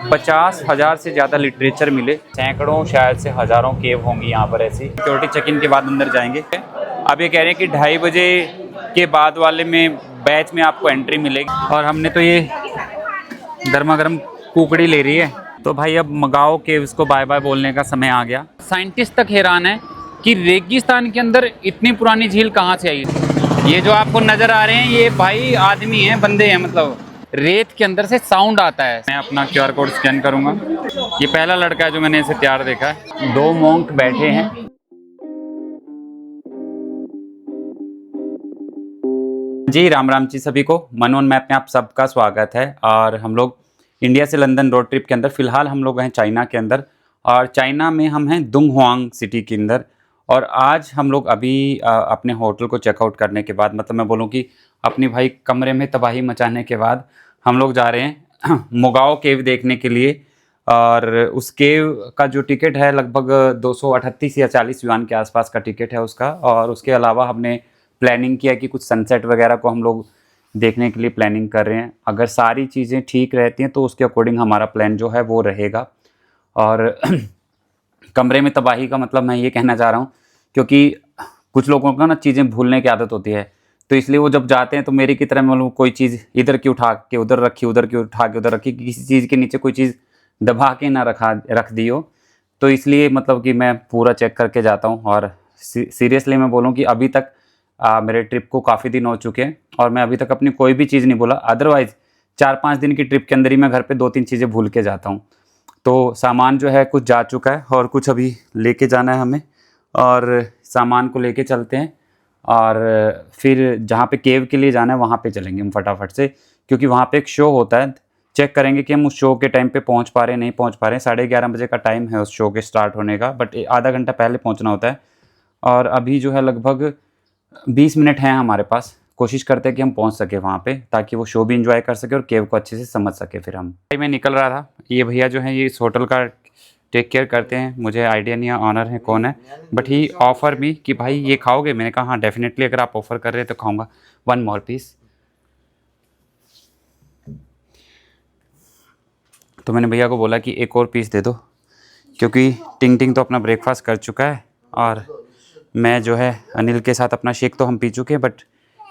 50,000 से ज़्यादा लिटरेचर मिले, सैकड़ों शायद से हज़ारों केव होंगी यहाँ पर ऐसी। सिक्योरिटी चेक इन के बाद अंदर जाएंगे। अब ये कह रहे हैं कि 2:30 बजे के बाद वाले में बैच में आपको एंट्री मिलेगी। और हमने तो ये गर्मा गर्म कुकड़ी ले रही है। तो भाई अब मगाओ केव्स को बाय बाय बोलने का समय आ गया। साइंटिस्ट तक हैरान है कि रेगिस्तान के अंदर इतनी पुरानी झील कहाँ से आई। ये जो आपको नज़र आ रहे हैं ये भाई आदमी हैं, बंदे हैं, मतलब रेत के अंदर से साउंड आता है। मैं अपना QR कोड स्कैन करूंगा। ये पहला लड़का है जो मैंने इसे तैयार देखा है। 2 मोंक बैठे हैं। जी राम राम जी सभी को। मनोन मैप में आप सबका स्वागत है। और हम लोग इंडिया से लंदन रोड ट्रिप के अंदर, फिलहाल हम लोग हैं चाइना के अंदर, और चाइना में हम हैं दुंगहुआंग सिटी के अंदर। और आज हम लोग अभी अपने होटल को चेकआउट करने के बाद, मतलब मैं बोलूँ कि अपनी भाई कमरे में तबाही मचाने के बाद, हम लोग जा रहे हैं मुगाओ केव देखने के लिए। और उस केव का जो टिकट है लगभग 238 या 40 युआन के आसपास का टिकट है उसका। और उसके अलावा हमने प्लानिंग किया कि कुछ सनसेट वगैरह को हम लोग देखने के लिए प्लानिंग कर रहे हैं। अगर सारी चीज़ें ठीक रहती हैं तो उसके अकॉर्डिंग हमारा प्लान जो है वो रहेगा। और कमरे में तबाही का मतलब मैं ये कहना चाह रहा हूँ क्योंकि कुछ लोगों को ना चीज़ें भूलने की आदत होती है, तो इसलिए वो जब जाते हैं तो मेरी की तरह मतलब कोई चीज़ इधर की उठा के उधर रखी, उधर की उठा के उधर रखी, किसी चीज़ के नीचे कोई चीज़ दबा के ना रख दी हो। तो इसलिए मतलब कि मैं पूरा चेक करके जाता हूँ। और सीरियसली मैं बोलूँ कि अभी तक मेरे ट्रिप को काफ़ी दिन हो चुके हैं और मैं अभी तक अपनी कोई भी चीज़ नहीं बोला। अदरवाइज़ 4-5 दिन की ट्रिप के अंदर ही मैं घर पे 2-3 चीज़ें भूल के जाता हूँ। तो सामान जो है कुछ जा चुका है और कुछ अभी लेके जाना है हमें, और सामान को लेके चलते हैं। और फिर जहाँ पे केव के लिए जाना है वहाँ पे चलेंगे हम फटाफट से, क्योंकि वहाँ पे एक शो होता है। चेक करेंगे कि हम उस शो के टाइम पे पहुँच पा रहे हैं, नहीं पहुँच पा रहे हैं। 11:30 बजे का टाइम है उस शो के स्टार्ट होने का, बट आधा घंटा पहले पहुँचना होता है। और अभी जो है लगभग 20 मिनट हैं हमारे पास। कोशिश करते हैं कि हम पहुंच सके वहाँ पे, ताकि वो शो भी एंजॉय कर सके और केव को अच्छे से समझ सके। फिर हम मैं निकल रहा था। ये भैया जो हैं ये इस होटल का टेक केयर करते हैं, मुझे आइडिया नहीं है ऑनर है कौन है, बट ही ऑफ़र मी कि भाई ये खाओगे। मैंने कहा हाँ डेफिनेटली, अगर आप ऑफ़र कर रहे हैं तो खाऊंगा। 1 मोर पीस। तो मैंने भैया को बोला कि एक और पीस दे दो, क्योंकि टिंग टिंग तो अपना ब्रेकफास्ट कर चुका है और मैं जो है अनिल के साथ अपना शेक तो हम पी चुके हैं, बट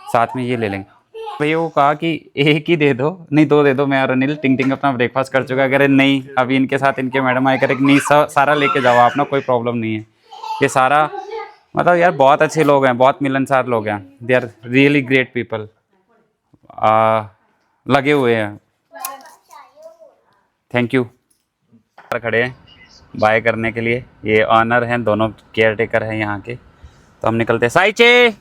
साथ में ये ले लेंगे। भैया को कहा कि एक ही दे दो, नहीं 2 दे दो। मैं और अनिल, टिंग टिंग अपना ब्रेकफास्ट कर चुका है। अगर नहीं अभी इनके साथ इनके मैडम आए करे कि नहीं सारा लेके जाओ आप ना, कोई प्रॉब्लम नहीं है। ये सारा मतलब यार बहुत अच्छे लोग हैं, बहुत मिलनसार लोग हैं। They are really great people. लगे हुए हैं। Thank you. खड़े हैं बाय करने के लिए। ये ऑनर हैं, दोनों केयर टेकर हैं यहाँ के। तो हम निकलते हैं। साइचे।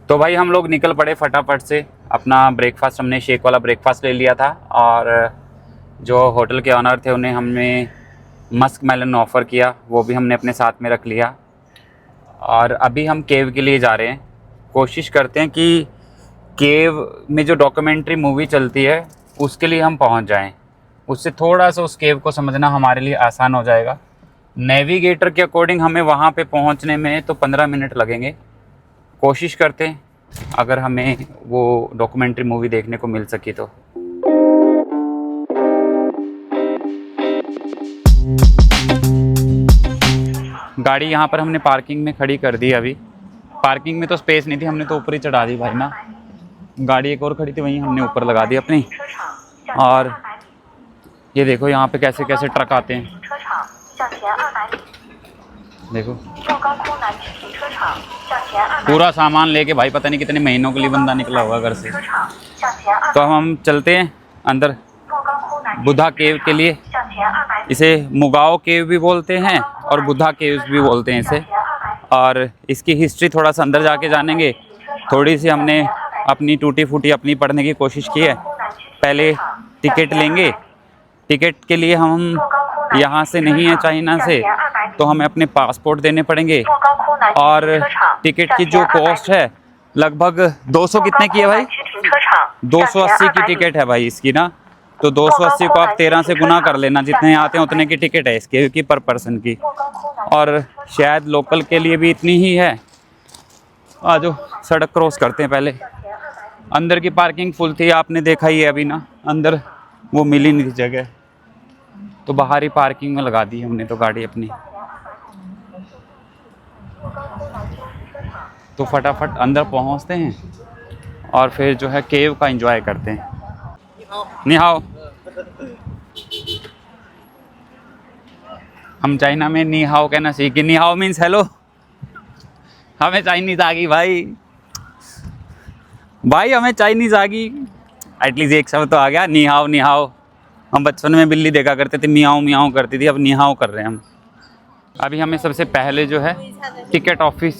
तो भाई हम लोग निकल पड़े फटाफट से। अपना ब्रेकफास्ट हमने शेक वाला ब्रेकफास्ट ले लिया था, और जो होटल के ऑनर थे उन्हें हमने मस्क मेलन ऑफ़र किया, वो भी हमने अपने साथ में रख लिया। और अभी हम केव के लिए जा रहे हैं। कोशिश करते हैं कि केव में जो डॉक्यूमेंट्री मूवी चलती है उसके लिए हम पहुंच जाएं। उससे थोड़ा सा उस केव को समझना हमारे लिए आसान हो जाएगा। नेविगेटर के अकॉर्डिंग हमें वहाँ पे पहुँचने में तो 15 मिनट लगेंगे। कोशिश करते हैं अगर हमें वो डॉक्यूमेंट्री मूवी देखने को मिल सकी तो। गाड़ी यहाँ पर हमने पार्किंग में खड़ी कर दी। अभी पार्किंग में तो स्पेस नहीं थी, हमने तो ऊपर ही चढ़ा दी भाई ना। गाड़ी एक और खड़ी थी, वहीं हमने ऊपर लगा दी अपनी। और ये देखो यहाँ पे कैसे कैसे ट्रक आते हैं, देखो। पूरा सामान लेके भाई पता नहीं कितने महीनों के लिए बंदा निकला होगा घर से। तो हम चलते हैं अंदर बुद्धा केव के लिए। इसे मुगाओ केव भी बोलते हैं और बुद्धा केव्स भी बोलते हैं इसे। और इसकी हिस्ट्री थोड़ा सा अंदर जाके जानेंगे। थोड़ी सी हमने अपनी टूटी फूटी अपनी पढ़ने की कोशिश की है। पहले टिकट लेंगे। टिकट के लिए हम यहाँ से नहीं है चाइना से, तो हमें अपने पासपोर्ट देने पड़ेंगे। और टिकट की जो कॉस्ट है लगभग 200 कितने की है भाई? 280 की टिकट है भाई इसकी ना। तो 280 को आप 13 से गुना कर लेना, जितने आते हैं उतने की टिकट है इसके की पर पर्सन की। और शायद लोकल के लिए भी इतनी ही है। आज सड़क क्रॉस करते हैं पहले। अंदर की पार्किंग फुल थी, आपने देखा ही है अभी ना। अंदर वो मिली नहीं जगह, तो बाहर ही पार्किंग में लगा दी हमने तो गाड़ी अपनी। तो फटाफट अंदर पहुंचते हैं और फिर जो है केव का एंजॉय करते हैं। नि हाओ। हम चाइना में नी हाओ कहना सीखे। नी हाओ मीन्स हेलो। हमें चाइनीज आ गई भाई, भाई हमें चाइनीज आ गई। एटलीस्ट एक शब्द तो आ गया, नी हाओ नी हाओ। हम बचपन में बिल्ली देखा करते थे, मियाओ मियाओ करती थी, अब नी हाओ कर रहे हैं हम। अभी हमें सबसे पहले जो है टिकट ऑफिस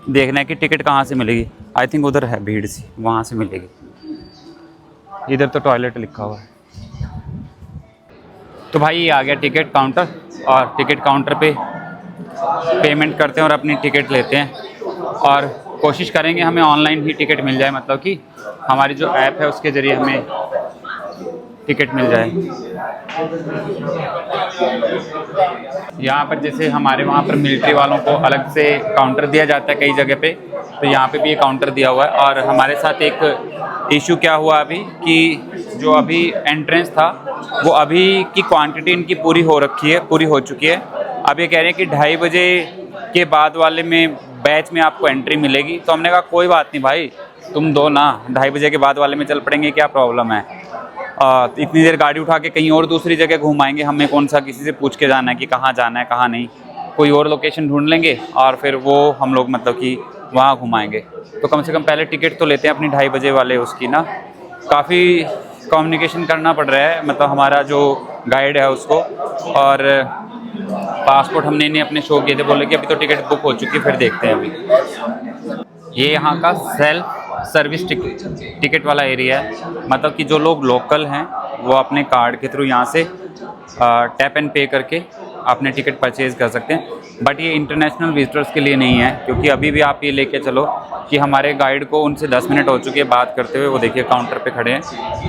देखना है कि टिकट कहाँ से मिलेगी। आई थिंक उधर है भीड़ सी, वहाँ से मिलेगी। इधर तो टॉयलेट लिखा हुआ है। तो भाई ये आ गया टिकट काउंटर, और टिकट काउंटर पे पेमेंट करते हैं और अपनी टिकट लेते हैं। और कोशिश करेंगे हमें ऑनलाइन ही टिकट मिल जाए, मतलब कि हमारी जो ऐप है उसके ज़रिए हमें टिकट मिल जाए। यहाँ पर जैसे हमारे वहाँ पर मिलिट्री वालों को अलग से काउंटर दिया जाता है कई जगह पे, तो यहाँ पे भी ये काउंटर दिया हुआ है। और हमारे साथ एक इशू क्या हुआ अभी कि जो अभी एंट्रेंस था वो अभी की क्वांटिटी इनकी पूरी हो रखी है, पूरी हो चुकी है। अब ये कह रहे हैं कि 2:30 बजे के बाद वाले में बैच में आपको एंट्री मिलेगी। तो हमने कहा कोई बात नहीं भाई, तुम दो ना, 2:30 बजे के बाद वाले में चल पड़ेंगे, क्या प्रॉब्लम है। इतनी देर गाड़ी उठा के कहीं और दूसरी जगह घुमाएंगे, हमें कौन सा किसी से पूछ के जाना है कि कहाँ जाना है कहाँ नहीं। कोई और लोकेशन ढूंढ लेंगे और फिर वो हम लोग मतलब कि वहाँ घुमाएंगे। तो कम से कम पहले टिकट तो लेते हैं अपनी 2:30 बजे वाले उसकी ना। काफ़ी कम्युनिकेशन करना पड़ रहा है, मतलब हमारा जो गाइड है उसको। और पासपोर्ट हमने इन्हें अपने शो किए थे, बोले कि अभी तो टिकट बुक हो चुकी, फिर देखते हैं अभी। ये यहाँ का सेल्फ सर्विस टिकट वाला एरिया है, मतलब कि जो लोग लोकल हैं वो अपने कार्ड के थ्रू यहाँ से टैप एंड पे करके अपने टिकट परचेज़ कर सकते हैं। बट ये इंटरनेशनल विजिटर्स के लिए नहीं है, क्योंकि अभी भी आप ये लेके चलो कि हमारे गाइड को उनसे 10 मिनट हो चुके हैं बात करते हुए। वो देखिए काउंटर पे खड़े हैं,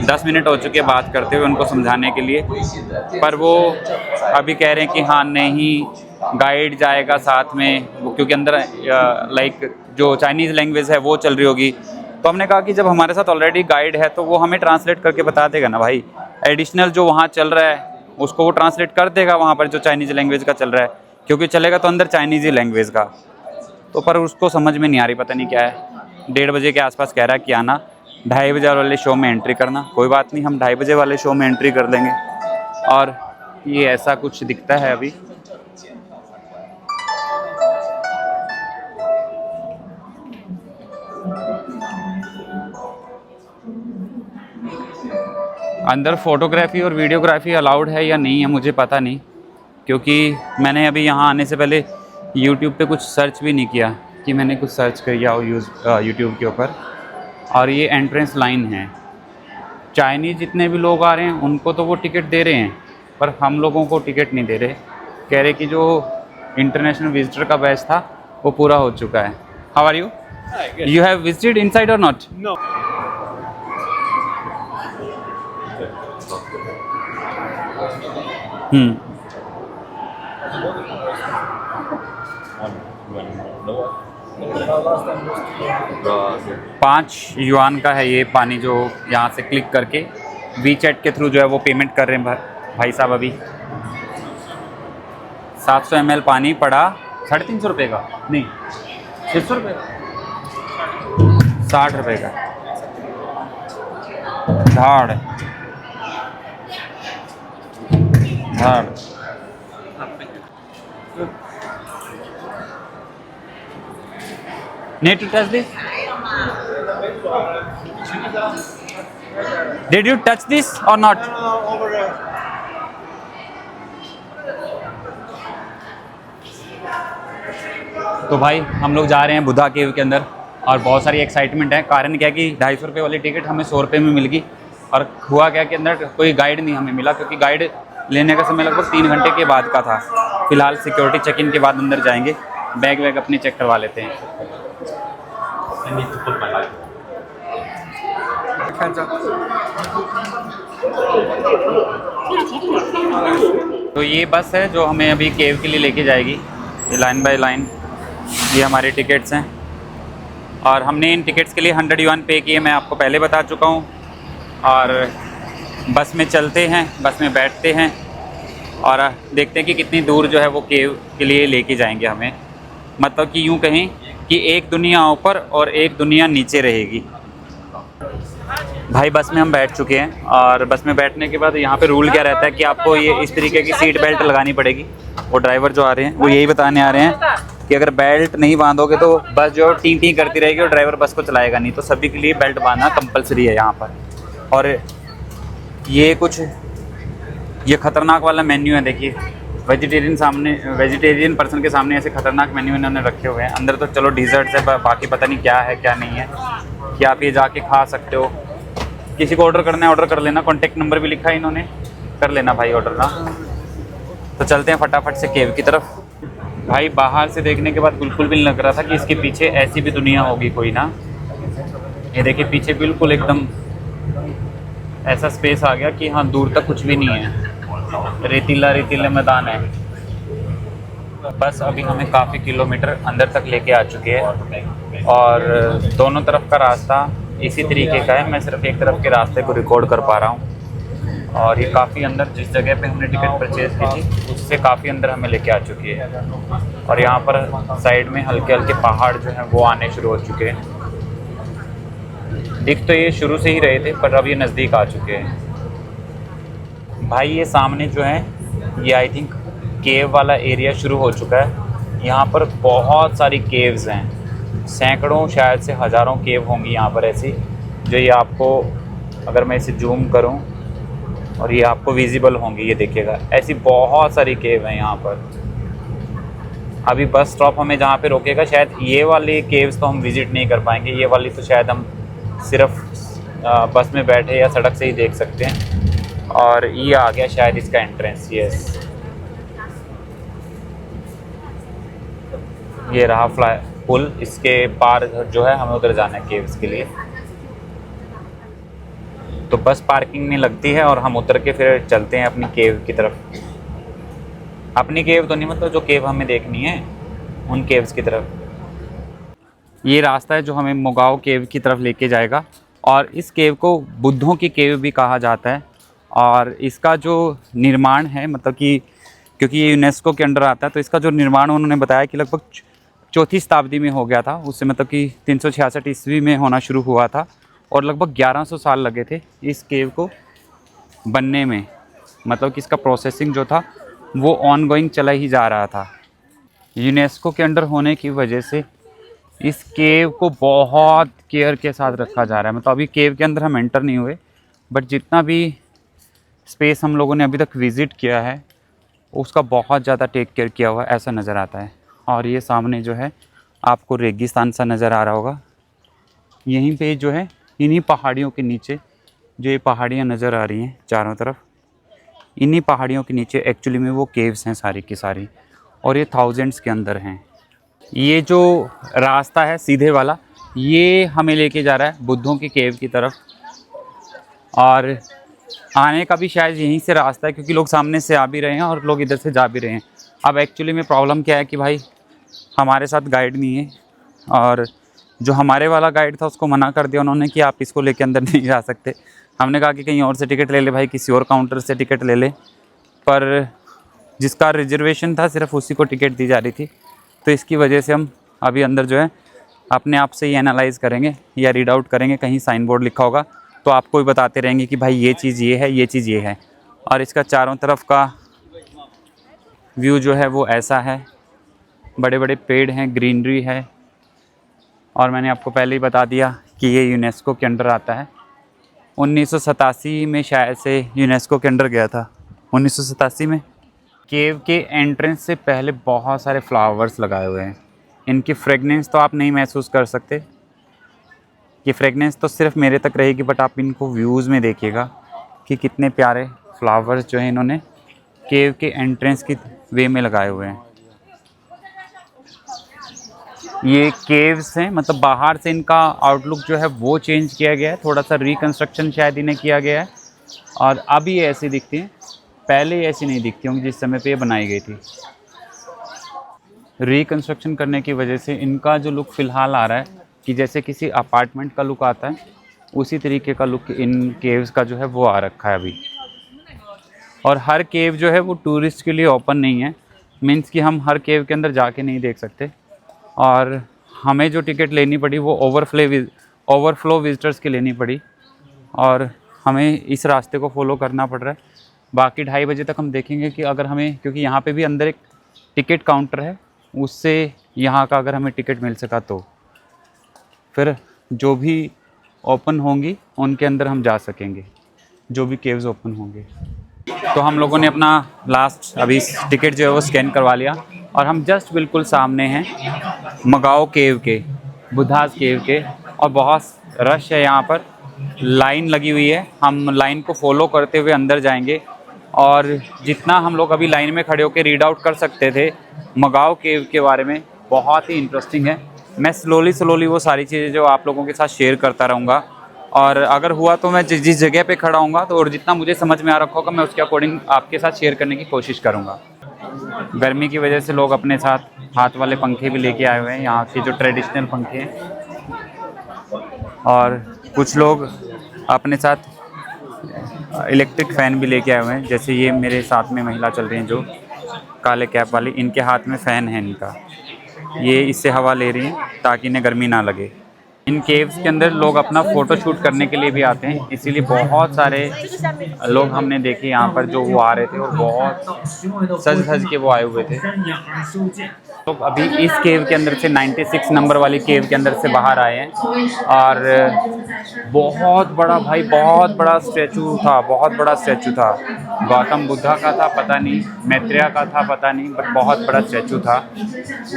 10 मिनट हो चुके हैं बात करते हुए उनको समझाने के लिए, पर वो अभी कह रहे हैं कि हाँ नहीं, गाइड जाएगा साथ में, वो क्योंकि अंदर लाइक जो चाइनीज़ लैंग्वेज है वो चल रही होगी। तो हमने कहा कि जब हमारे साथ ऑलरेडी गाइड है तो वो हमें ट्रांसलेट करके बता देगा ना भाई। एडिशनल जो वहाँ चल रहा है उसको वो ट्रांसलेट कर देगा वहाँ पर जो चाइनीज़ लैंग्वेज का चल रहा है, क्योंकि चलेगा तो अंदर चाइनीज़ ही लैंग्वेज का। तो पर उसको समझ में नहीं आ रही, पता नहीं क्या है। 1:30 बजे के आसपास कह रहा है कि आना, 2:30 बजे वाले शो में एंट्री करना। कोई बात नहीं, हम 2:30 बजे वाले शो में एंट्री कर देंगे। और ये ऐसा कुछ दिखता है अभी। अंदर फोटोग्राफी और वीडियोग्राफी अलाउड है या नहीं है मुझे पता नहीं, क्योंकि मैंने अभी यहाँ आने से पहले यूट्यूब पे कुछ सर्च भी नहीं किया कि मैंने कुछ सर्च किया हो यूट्यूब के ऊपर। और ये एंट्रेंस लाइन है। चाइनीज़ जितने भी लोग आ रहे हैं उनको तो वो टिकट दे रहे हैं, पर हम लोगों को टिकट नहीं दे रहे। कह रहे कि जो इंटरनेशनल विजिटर का बैच था वो पूरा हो चुका है। How are you? You have visited inside और नॉट? No. ₹5 का है ये पानी, जो यहाँ से क्लिक करके वीचैट के थ्रू जो है वो पेमेंट कर रहे हैं भाई साहब। अभी 700 ml पानी पड़ा ₹350 का, नहीं 600 रुपये का, 60 रुपये का। धाड़ धाड़। Need to touch this? Did you touch this or not? Over there. तो भाई हम लोग जा रहे हैं बुद्धा केव के अंदर, और बहुत सारी एक्साइटमेंट है। कारण क्या कि 250 रुपये वाली टिकट हमें 100 रुपये में मिल गई। और हुआ क्या कि अंदर कोई गाइड नहीं हमें मिला, क्योंकि गाइड लेने का समय लगभग 3 घंटे के बाद का था। फिलहाल सिक्योरिटी चेक इन के बाद अंदर जाएंगे, बैग वैग अपने चेक करवा लेते हैं। तो ये बस है जो हमें अभी केव के लिए लेके जाएगी। ये लाइन बाय लाइन ये हमारे टिकट्स हैं, और हमने इन टिकट्स के लिए 100 युआन पे किए, मैं आपको पहले बता चुका हूँ। और बस में चलते हैं, बस में बैठते हैं और देखते हैं कि कितनी दूर जो है वो केव के लिए लेके जाएंगे हमें। मतलब कि यूँ कहें कि एक दुनिया ऊपर और एक दुनिया नीचे रहेगी। भाई बस में हम बैठ चुके हैं और बस में बैठने के बाद यहाँ पे रूल क्या रहता है कि आपको ये इस तरीके की सीट बेल्ट लगानी पड़ेगी। वो ड्राइवर जो आ रहे हैं वो यही बताने आ रहे हैं कि अगर बेल्ट नहीं बांधोगे तो बस जो टी टी करती रहेगी और ड्राइवर बस को चलाएगा नहीं। तो सभी के लिए बेल्ट बांधना कंपलसरी है यहाँ पर। और ये खतरनाक वाला मेन्यू है, देखिए वेजिटेरियन पर्सन के सामने ऐसे खतरनाक मेन्यू इन्होंने रखे हुए हैं। अंदर तो चलो डिज़र्ट्स है, बाकी पता नहीं क्या है क्या नहीं है, कि आप ये जाके खा सकते हो। किसी को ऑर्डर करना है ऑर्डर कर लेना, कॉन्टेक्ट नंबर भी लिखा है इन्होंने, कर लेना भाई ऑर्डर ना। तो चलते हैं फटाफट से केव की तरफ। भाई बाहर से देखने के बाद बिल्कुल भी नहीं लग रहा था कि इसके पीछे ऐसी भी दुनिया होगी कोई ना। ये देखिए पीछे बिल्कुल एकदम ऐसा स्पेस आ गया कि हाँ दूर तक कुछ भी नहीं है, रेतीला मैदान है। बस अभी हमें काफ़ी किलोमीटर अंदर तक लेके आ चुके हैं और दोनों तरफ का रास्ता इसी तरीके का है। मैं सिर्फ एक तरफ के रास्ते को रिकॉर्ड कर पा रहा हूँ और ये काफ़ी अंदर जिस जगह पे हमने टिकट परचेज़ की थी उससे काफ़ी अंदर हमें लेके आ चुकी है। और यहाँ पर साइड में हल्के हल्के पहाड़ जो हैं वो आने शुरू हो चुके हैं। दिख तो ये शुरू से ही रहे थे पर अब ये नज़दीक आ चुके हैं। भाई ये सामने जो है ये आई थिंक केव वाला एरिया शुरू हो चुका है। यहाँ पर बहुत सारी केव्स हैं, सैकड़ों शायद से हज़ारों केव होंगी यहाँ पर ऐसी, जो ये आपको अगर मैं इसे जूम करूँ और ये आपको विजिबल होंगी, ये देखिएगा ऐसी बहुत सारी केव हैं यहाँ पर। अभी बस स्टॉप हमें जहाँ पे रोकेगा शायद ये वाली केव्स तो हम विज़िट नहीं कर पाएंगे, ये वाली तो शायद हम सिर्फ बस में बैठे या सड़क से ही देख सकते हैं। और ये आ गया शायद इसका एंट्रेंस, यस ये रहा पुल, इसके पार जो है हमें उधर जाना है केव्स के लिए। तो बस पार्किंग में लगती है और हम उतर के फिर चलते हैं अपनी केव की तरफ। अपनी केव तो नहीं, मतलब जो केव हमें देखनी है उन केव्स की तरफ। ये रास्ता है जो हमें मोगाओ केव की तरफ लेके जाएगा और इस केव को बुद्धों की केव भी कहा जाता है। और इसका जो निर्माण है, मतलब कि क्योंकि ये यूनेस्को के अंडर आता है तो इसका जो निर्माण उन्होंने बताया कि लगभग चौथी शताब्दी में हो गया था। उससे मतलब कि 366 ईस्वी में होना शुरू हुआ था और लगभग 1100 साल लगे थे इस केव को बनने में। मतलब कि इसका प्रोसेसिंग जो था वो ऑनगोइंग चला ही जा रहा था। यूनेस्को के अंडर होने की वजह से इस केव को बहुत केयर के साथ रखा जा रहा है। मतलब अभी केव के अंदर हम एंटर नहीं हुए, बट जितना भी स्पेस हम लोगों ने अभी तक विज़िट किया है उसका बहुत ज़्यादा टेक केयर किया हुआ ऐसा नज़र आता है। और ये सामने जो है आपको रेगिस्तान सा नज़र आ रहा होगा। यहीं पे जो है इन्हीं पहाड़ियों के नीचे जो ये पहाड़ियाँ नज़र आ रही हैं चारों तरफ, इन्हीं पहाड़ियों के नीचे एक्चुअली में वो केव्स हैं सारी की सारी, और ये थाउजेंड्स के अंदर हैं। ये जो रास्ता है सीधे वाला ये हमें लेके जा रहा है बुद्धों की केव की तरफ। और आने का भी शायद यहीं से रास्ता है क्योंकि लोग सामने से आ भी रहे हैं और लोग इधर से जा भी रहे हैं। अब एक्चुअली में प्रॉब्लम क्या है कि भाई हमारे साथ गाइड नहीं है और जो हमारे वाला गाइड था उसको मना कर दिया उन्होंने कि आप इसको लेके अंदर नहीं जा सकते। हमने कहा कि कहीं और से टिकट ले ले भाई, किसी और काउंटर से टिकट ले ले, पर जिसका रिजर्वेशन था सिर्फ उसी को टिकट दी जा रही थी। तो इसकी वजह से हम अभी अंदर जो है अपने आप से ही एनालाइज़ करेंगे या रीड आउट करेंगे। कहीं साइन बोर्ड लिखा होगा तो आपको भी बताते रहेंगे कि भाई ये चीज़ ये है, ये चीज़ ये है। और इसका चारों तरफ का व्यू जो है वो ऐसा है, बड़े बड़े पेड़ हैं, ग्रीनरी है। और मैंने आपको पहले ही बता दिया कि ये यूनेस्को के अंडर आता है। 1987 में शायद से यूनेस्को के अंडर गया था, 1987 में। केव के एंट्रेंस से पहले बहुत सारे फ्लावर्स लगाए हुए हैं। इनकी फ्रेगनेंस तो आप नहीं महसूस कर सकते, ये फ्रेगनेंस तो सिर्फ मेरे तक रहेगी, बट आप इनको व्यूज़ में देखिएगा कि कितने प्यारे फ्लावर्स जो हैं इन्होंने केव के एंट्रेंस की वे में लगाए हुए हैं। ये केव्स हैं, मतलब बाहर से इनका आउटलुक जो है वो चेंज किया गया है, थोड़ा सा रिकंस्ट्रक्शन शायद इन्हें किया गया है और अब ये ऐसी दिखती हैं। पहले ऐसी नहीं दिखती होंगी जिस समय पे ये बनाई गई थी। रिकंस्ट्रक्शन करने की वजह से इनका जो लुक फ़िलहाल आ रहा है कि जैसे किसी अपार्टमेंट का लुक आता है उसी तरीके का लुक इन केव्स का जो है वो आ रखा है अभी। और हर केव जो है वो टूरिस्ट के लिए ओपन नहीं है, मीन्स कि हम हर केव के अंदर जाके नहीं देख सकते। और हमें जो टिकट लेनी पड़ी वो ओवरफ्लो विजिटर्स की लेनी पड़ी, और हमें इस रास्ते को फॉलो करना पड़ रहा है। बाकी 2:30 बजे तक हम देखेंगे कि अगर हमें, क्योंकि यहाँ पे भी अंदर एक टिकट काउंटर है, उससे यहाँ का अगर हमें टिकट मिल सका तो फिर जो भी ओपन होंगी उनके अंदर हम जा सकेंगे, जो भी केव्स ओपन होंगे। तो हम लोगों ने अपना लास्ट अभी टिकट जो है वो स्कैन करवा लिया, और हम जस्ट बिल्कुल सामने हैं मगाओ केव के, बुद्धास केव के। और बहुत रश है यहाँ पर, लाइन लगी हुई है। हम लाइन को फॉलो करते हुए अंदर जाएंगे, और जितना हम लोग अभी लाइन में खड़े होकर रीड आउट कर सकते थे मगाओ केव के बारे में, बहुत ही इंटरेस्टिंग है। मैं स्लोली वो सारी चीज़ें जो आप लोगों के साथ शेयर करता रहूँगा, और अगर हुआ तो मैं जिस जगह पे खड़ा हूँगा तो और जितना मुझे समझ में आ रखा होगा मैं उसके अकॉर्डिंग आपके साथ शेयर करने की कोशिश करूँगा। गर्मी की वजह से लोग अपने साथ हाथ वाले पंखे भी लेके आए हुए हैं, यहाँ के जो ट्रेडिशनल पंखे हैं, और कुछ लोग अपने साथ इलेक्ट्रिक फ़ैन भी लेके आए हुए हैं। जैसे ये मेरे साथ में महिला चल रही हैं जो काले कैप वाली, इनके हाथ में फ़ैन है इनका, ये इससे हवा ले रही हैं ताकि इन्हें गर्मी ना लगे। इन केव्स के अंदर लोग अपना फ़ोटो शूट करने के लिए भी आते हैं, इसीलिए बहुत सारे लोग हमने देखे यहाँ पर जो वो आ रहे थे, और बहुत सज के वो आए हुए थे। तो अभी इस केव के अंदर से 96 नंबर वाली केव के अंदर से बाहर आए हैं, और बहुत बड़ा भाई, बहुत बड़ा स्टैचू था, बहुत बड़ा स्टैचू था। गौतम बुद्धा का था पता नहीं, मैत्रेय का था पता नहीं, बट बहुत बड़ा स्टैचू था,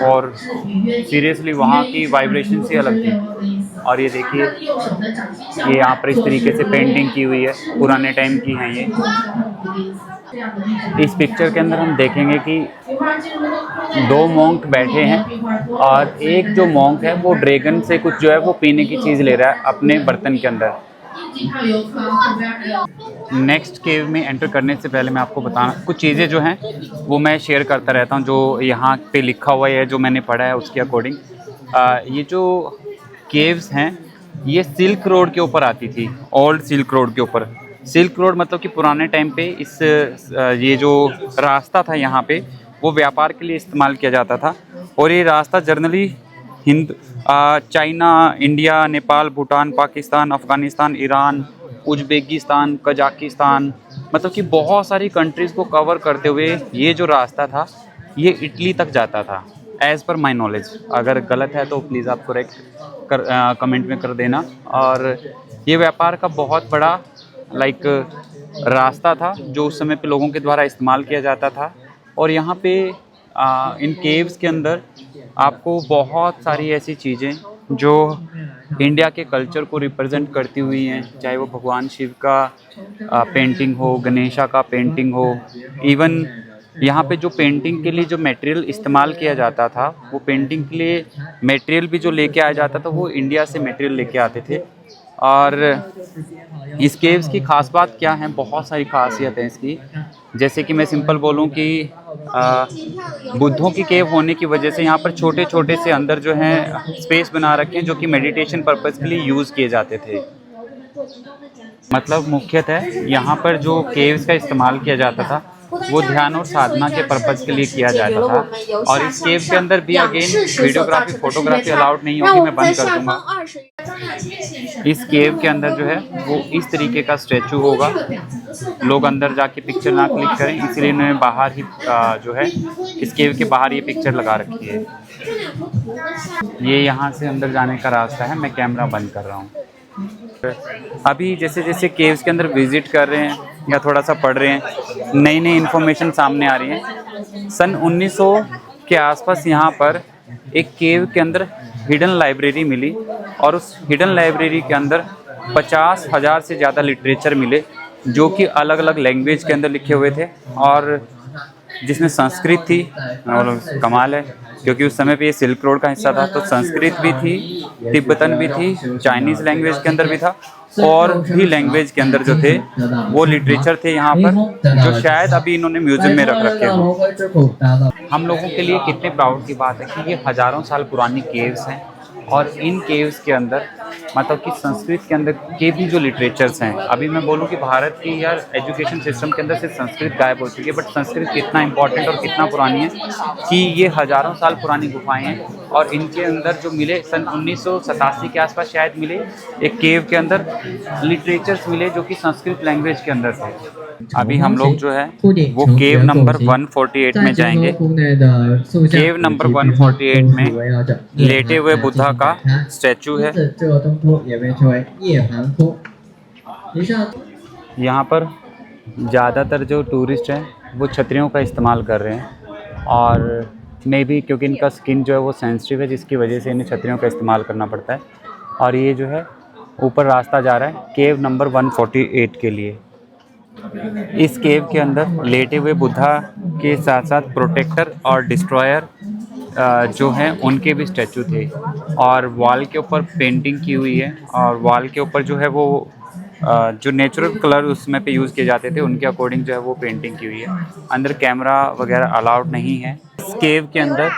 और सीरियसली वहाँ की वाइब्रेशन ही अलग थी। और ये देखिए, ये यहाँ पर इस तरीके से पेंटिंग की हुई है, पुराने टाइम की है ये। इस पिक्चर के अंदर हम देखेंगे कि 2 मॉन्क बैठे हैं, और एक जो मॉन्क है वो ड्रैगन से कुछ जो है वो पीने की चीज़ ले रहा है अपने बर्तन के अंदर। नेक्स्ट केव में एंटर करने से पहले मैं आपको बताना कुछ चीज़ें जो हैं वो मैं शेयर करता रहता हूँ, जो यहाँ पे लिखा हुआ है, जो मैंने पढ़ा है उसके अकॉर्डिंग। ये जो केव्स हैं ये सिल्क रोड के ऊपर आती थी, ओल्ड सिल्क रोड के ऊपर। सिल्क रोड मतलब कि पुराने टाइम पे ये जो रास्ता था यहाँ पे वो व्यापार के लिए इस्तेमाल किया जाता था, और ये रास्ता generally China, India, Nepal, Bhutan, Pakistan, Afghanistan, Iran, Uzbekistan, Kazakhstan, मतलब कि बहुत सारी कंट्रीज़ को कवर करते हुए ये जो रास्ता था ये इटली तक जाता था, एज़ पर माई नॉलेज। अगर गलत है तो प्लीज़ आप कमेंट में कर देना। और ये व्यापार का बहुत बड़ा रास्ता था जो उस समय पे लोगों के द्वारा इस्तेमाल किया जाता था। और यहाँ पे इन केव्स के अंदर आपको बहुत सारी ऐसी चीज़ें जो इंडिया के कल्चर को रिप्रेजेंट करती हुई हैं, चाहे वो भगवान शिव का पेंटिंग हो, गणेशा का पेंटिंग हो। इवन यहाँ पे जो पेंटिंग के लिए जो मटेरियल इस्तेमाल किया जाता था, वो पेंटिंग के लिए मटेरियल भी जो लेके आया जाता था वो इंडिया से मटेरियल लेके आते थे। और इस केव्स की ख़ास बात क्या है, बहुत सारी खासियत है इसकी। जैसे कि मैं सिंपल बोलूँ कि बुद्धों की केव होने की वजह से यहाँ पर छोटे छोटे से अंदर जो हैं स्पेस बना रखे हैं जो कि मेडिटेशन पर्पज़ के लिए यूज़ किए जाते थे। मतलब मुख्यतः यहाँ पर जो केव्स का इस्तेमाल किया जाता था वो ध्यान और साधना के पर्पज़ के लिए किया जाता था। और इस केव के अंदर भी अगेन वीडियोग्राफी, फोटोग्राफी अलाउड नहीं होगी, मैं बंद कर दूँगा। इस केव के अंदर जो है वो इस तरीके का स्टैचू होगा, लोग अंदर जाके पिक्चर ना क्लिक करें, इसलिए इन्होंने बाहर ही जो है इस केव के बाहर ये पिक्चर लगा रखी है। ये यहाँ से अंदर जाने का रास्ता है, मैं कैमरा बंद कर रहा हूँ। अभी जैसे जैसे केव्स के अंदर विज़िट कर रहे हैं या थोड़ा सा पढ़ रहे हैं, नई नई इन्फॉर्मेशन सामने आ रही है। सन 1900 के आसपास यहाँ पर एक केव के अंदर हिडन लाइब्रेरी मिली, और उस हिडन लाइब्रेरी के अंदर 50,000 से ज़्यादा लिटरेचर मिले जो कि अलग अलग लैंग्वेज के अंदर लिखे हुए थे, और जिसमें संस्कृत थी। और कमाल है क्योंकि उस समय पे ये सिल्क रोड का हिस्सा था, तो संस्कृत भी थी, तिब्बतन भी थी, चाइनीज़ लैंग्वेज के अंदर भी था, और भी लैंग्वेज के अंदर जो थे वो लिटरेचर थे यहाँ पर, जो शायद अभी इन्होंने म्यूज़ियम में रख रखे हैं। हम लोगों के लिए कितने प्राउड की बात है कि ये हज़ारों साल पुरानी केव्स हैं, और इन केव्स के अंदर मतलब कि संस्कृत के अंदर के भी जो लिटरेचर्स हैं, अभी मैं बोलूँ कि भारत की यार एजुकेशन सिस्टम के अंदर सिर्फ संस्कृत गायब हो चुकी है, बट संस्कृत कितना इंपॉर्टेंट और कितना पुरानी है कि ये हज़ारों साल पुरानी गुफाएं हैं और इनके अंदर जो मिले सन 1987 के आसपास शायद मिले एक केव के अंदर लिटरेचर्स मिले जो कि संस्कृत लैंग्वेज के अंदर थे। अभी हम लोग जो है वो केव नंबर 148 में जाएंगे। केव नंबर 148 में लेटे हुए बुद्धा का स्टैचू है। यहाँ पर ज़्यादातर जो टूरिस्ट हैं वो छतरियों का इस्तेमाल कर रहे हैं और मे बी क्योंकि इनका स्किन जो है वो सेंसिटिव है जिसकी वजह से इन्हें छतरियों का इस्तेमाल करना पड़ता है। और ये जो है ऊपर रास्ता जा रहा है केव नंबर 148 के लिए। इस केव के अंदर लेटे हुए बुद्धा के साथ साथ प्रोटेक्टर और डिस्ट्रॉयर जो हैं उनके भी स्टैचू थे और वॉल के ऊपर पेंटिंग की हुई है और वॉल के ऊपर जो है वो जो नेचुरल कलर उसमें पे यूज़ किए जाते थे उनके अकॉर्डिंग जो है वो पेंटिंग की हुई है। अंदर कैमरा वगैरह अलाउड नहीं है। इस केव के अंदर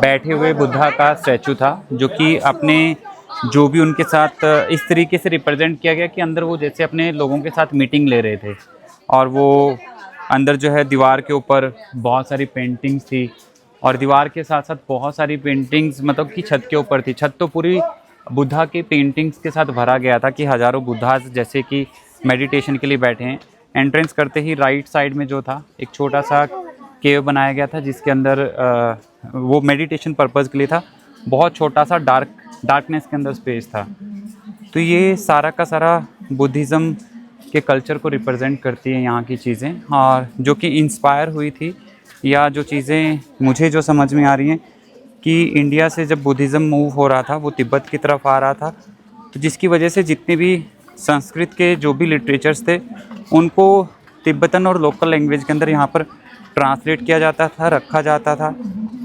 बैठे हुए बुद्धा का स्टैचू था जो कि अपने जो भी उनके साथ इस तरीके से रिप्रेजेंट किया गया कि अंदर वो जैसे अपने लोगों के साथ मीटिंग ले रहे थे और वो अंदर जो है दीवार के ऊपर बहुत सारी पेंटिंग्स थी और दीवार के साथ साथ बहुत सारी पेंटिंग्स मतलब कि छत के ऊपर थी। छत तो पूरी बुद्धा के पेंटिंग्स के साथ भरा गया था कि हज़ारों बुद्धा जैसे कि मेडिटेशन के लिए बैठे हैं। एंट्रेंस करते ही राइट साइड में जो था एक छोटा सा केव बनाया गया था जिसके अंदर वो मेडिटेशन पर्पज़ के लिए था। बहुत छोटा सा डार्कनेस के अंदर स्पेस था। तो ये सारा का सारा बुद्धिज़्म के कल्चर को रिप्रेजेंट करती है यहाँ की चीज़ें और जो कि इंस्पायर हुई थी या जो चीज़ें मुझे जो समझ में आ रही हैं कि इंडिया से जब बुद्धिज़्म मूव हो रहा था वो तिब्बत की तरफ आ रहा था तो जिसकी वजह से जितने भी संस्कृत के जो भी लिटरेचर्स थे उनको तिब्बतन और लोकल लैंग्वेज के अंदर यहाँ पर ट्रांसलेट किया जाता था, रखा जाता था।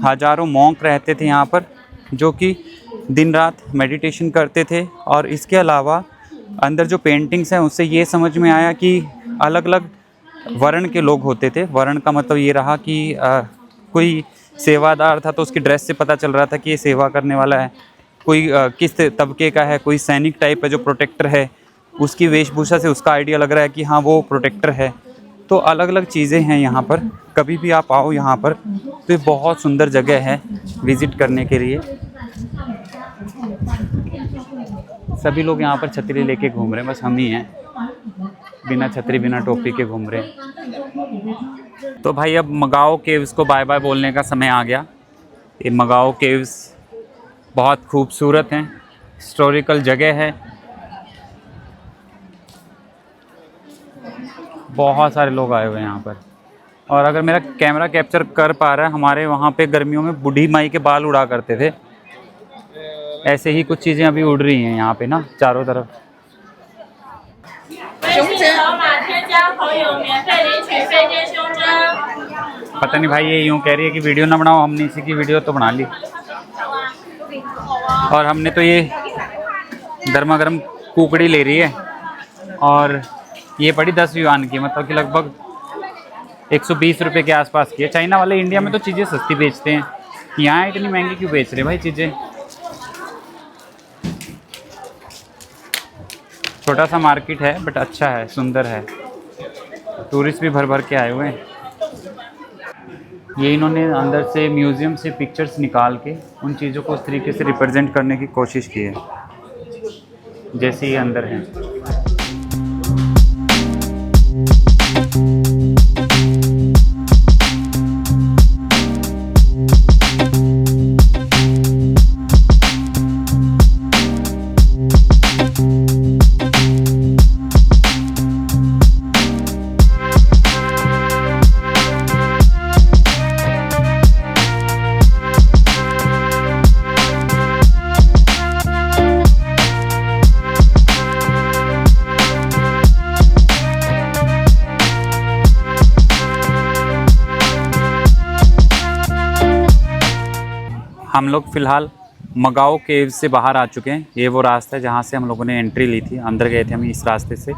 हज़ारों मॉन्क रहते थे यहाँ पर जो कि दिन रात मेडिटेशन करते थे और इसके अलावा अंदर जो पेंटिंग्स हैं उससे ये समझ में आया कि अलग अलग वर्ण के लोग होते थे। वर्ण का मतलब ये रहा कि कोई सेवादार था तो उसकी ड्रेस से पता चल रहा था कि ये सेवा करने वाला है। कोई किस तबके का है, कोई सैनिक टाइप है जो प्रोटेक्टर है, उसकी वेशभूषा से उसका आइडिया लग रहा है कि हाँ वो प्रोटेक्टर है। तो अलग अलग चीज़ें हैं यहाँ पर। कभी भी आप आओ यहाँ पर तो ये बहुत सुंदर जगह है विज़िट करने के लिए। सभी लोग यहाँ पर छतरी लेके घूम रहे हैं, बस हम ही हैं बिना छतरी बिना टोपी के घूम रहे हैं। तो भाई अब मगाओ केव्स को बाय बाय बोलने का समय आ गया। ये मगाओ केव्स बहुत खूबसूरत हैं, हिस्टोरिकल जगह है। बहुत सारे लोग आए हुए हैं यहाँ पर और अगर मेरा कैमरा कैप्चर कर पा रहा है, हमारे वहाँ पे गर्मियों में बूढ़ी माई के बाल उड़ा करते थे। ऐसे ही कुछ चीज़ें अभी उड़ रही हैं यहाँ पे ना चारों तरफ। पता नहीं भाई ये यूँ कह रही है कि वीडियो ना बनाओ, हमने इसी की वीडियो तो बना ली। और हमने तो ये गर्मा गर्म कुकड़ी ले रही है और ये पड़ी 10 युआन की, मतलब कि लगभग 120 रुपये के आसपास की है। चाइना वाले इंडिया में तो चीज़ें सस्ती बेचते हैं, यहाँ इतनी महंगी क्यों बेच रहे भाई चीज़ें। छोटा सा मार्केट है बट अच्छा है, सुंदर है। टूरिस्ट भी भर भर के आए हुए हैं। ये इन्होंने अंदर से म्यूज़ियम से पिक्चर्स निकाल के उन चीज़ों को उस तरीके से रिप्रेजेंट करने की कोशिश की है जैसे ये अंदर है। हम लोग फ़िलहाल मगाओ केव से बाहर आ चुके हैं। ये वो रास्ता है जहाँ से हम लोगों ने एंट्री ली थी, अंदर गए थे हम इस रास्ते से।